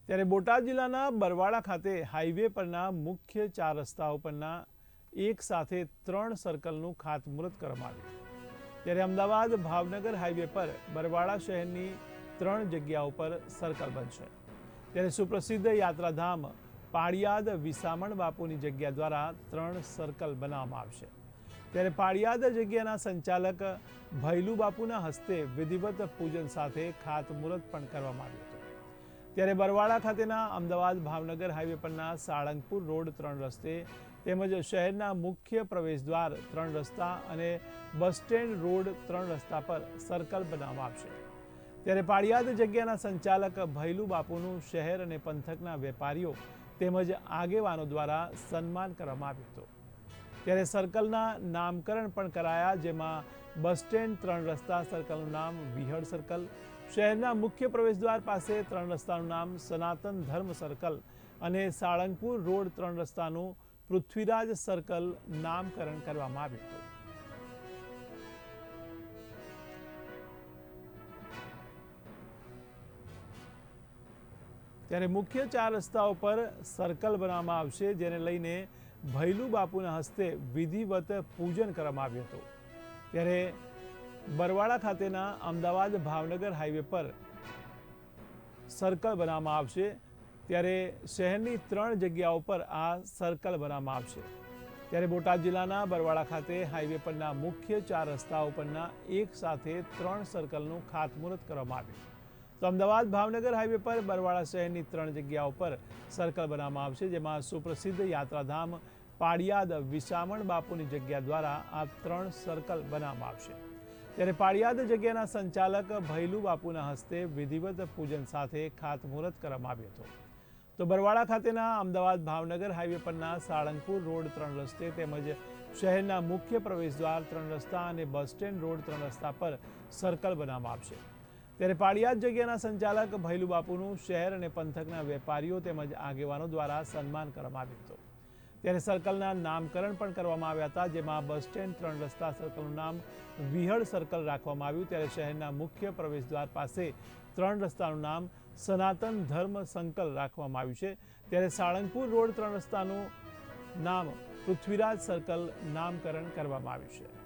ત્યારે બોટાદ જિલ્લાના બરવાળા ખાતે હાઈવે પરના મુખ્ય 4 રસ્તાઓ પરના એક સાથે 3 સર્કલનું ખાતમુહૂર્ત કરવામાં આવ્યું। ત્યારે અમદાવાદ ભાવનગર હાઈવે પર બરવાળા શહેરની 3 જગ્યાઓ પર સર્કલ બનશે। ત્યારે સુપ્રસિદ્ધ યાત્રાધામ પાળિયાદ વિસામણ બાપુની જગ્યા દ્વારા 3 સર્કલ બનાવવામાં આવશે। ત્યારે પાળિયાદ જગ્યાના સંચાલક ભૈલુ બાપુના હસ્તે વિધિવત પૂજન સાથે ખાતમુહૂર્ત પણ કરવામાં આવ્યું હતું। ત્યારે બરવાળા ખાતેના અમદાવાદ ભાવનગર હાઈવે પરના સાળંગપુર રોડ 3 રસ્તે તેમજ શહેરના મુખ્ય પ્રવેશદ્વાર 3 રસ્તા અને બસ સ્ટેન્ડ રોડ 3 રસ્તા પર સર્કલ બનાવવામાં આવશે। ત્યારે પાળિયાદ જગ્યાના સંચાલક ભૈલુ બાપુનું શહેર અને પંથકના વેપારીઓ તેમજ આગેવાનો દ્વારા સન્માન કરવામાં આવ્યું હતું। ત્યારે સર્કલના નામકરણ પણ કરાયા, જેમાં બસ સ્ટેન્ડ 3 રસ્તા સર્કલનું નામ વિહળ સર્કલ, શહેરના મુખ્ય પ્રવેશદ્વાર પાસે 3 રસ્તાનું નામ સનાતન ધર્મ સર્કલ અને સાળંગપુર રોડ 3 રસ્તાનું પૃથ્વીરાજ સર્કલ નામકરણ કરવામાં આવ્યું હતું। ત્યારે મુખ્ય 4 રસ્તાઓ પર સર્કલ બનાવવામાં આવશે, જેને લઈને ભૈલુ બાપુના હસ્તે વિધિવત પૂજન કરવામાં આવ્યું હતું। ત્યારે બરવાળા ખાતેના અમદાવાદ ભાવનગર હાઈવે પર સર્કલ બનાવવામાં આવશે। ત્યારે શહેરની 3 જગ્યાઓ પર આ સર્કલ બનાવવામાં આવશે। ત્યારે બોટાદ જિલ્લાના બરવાળા ખાતે હાઈવે પરના મુખ્ય 4 રસ્તાઓ પરના એક સાથે 3 સર્કલનું ખાતમુહૂર્ત કરવામાં આવ્યું। તો અમદાવાદ ભાવનગર હાઈવે પર બરવાળા શહેરની 3 જગ્યાઓ પર સર્કલ બનાવવામાં આવશે, જેમાં સુપ્રસિદ્ધ યાત્રાધામ પાળિયાદ વિસામણ બાપુની જગ્યા દ્વારા આ 3 સર્કલ બનાવવામાં આવશે। ત્યારે પાળિયાદ જગ્યાના સંચાલક ભૈલુ બાપુના હસ્તે વિધિવત પૂજન સાથે ખાતમુહૂર્ત કરવામાં આવ્યું હતું। તો બરવાળા ખાતેના અમદાવાદ ભાવનગર હાઈવે પરના સાળંગપુર રોડ 3 રસ્તે તેમજ શહેરના મુખ્ય પ્રવેશદ્વાર 3 રસ્તા અને બસ સ્ટેન્ડ રોડ 3 રસ્તા પર સર્કલ બનાવવામાં આવશે। ત્યારે પાળિયાદ જગ્યાના સંચાલક ભૈલુ બાપુનું શહેર અને પંથકના વેપારીઓ તેમજ આગેવાનો દ્વારા સન્માન કરવામાં આવ્યું હતું। ત્યારે સર્કલના નામકરણ પણ કરવામાં આવ્યા હતા, જેમાં બસ સ્ટેન્ડ 3 રસ્તા સર્કલનું નામ વિહળ સર્કલ રાખવામાં આવ્યું। ત્યારે શહેરના મુખ્ય પ્રવેશદ્વાર પાસે 3 રસ્તાનું નામ સનાતન ધર્મ સર્કલ રાખવામાં આવ્યું છે। ત્યારે સાળંગપુર રોડ 3 રસ્તાનું નામ પૃથ્વીરાજ સર્કલ નામકરણ કરવામાં આવ્યું છે।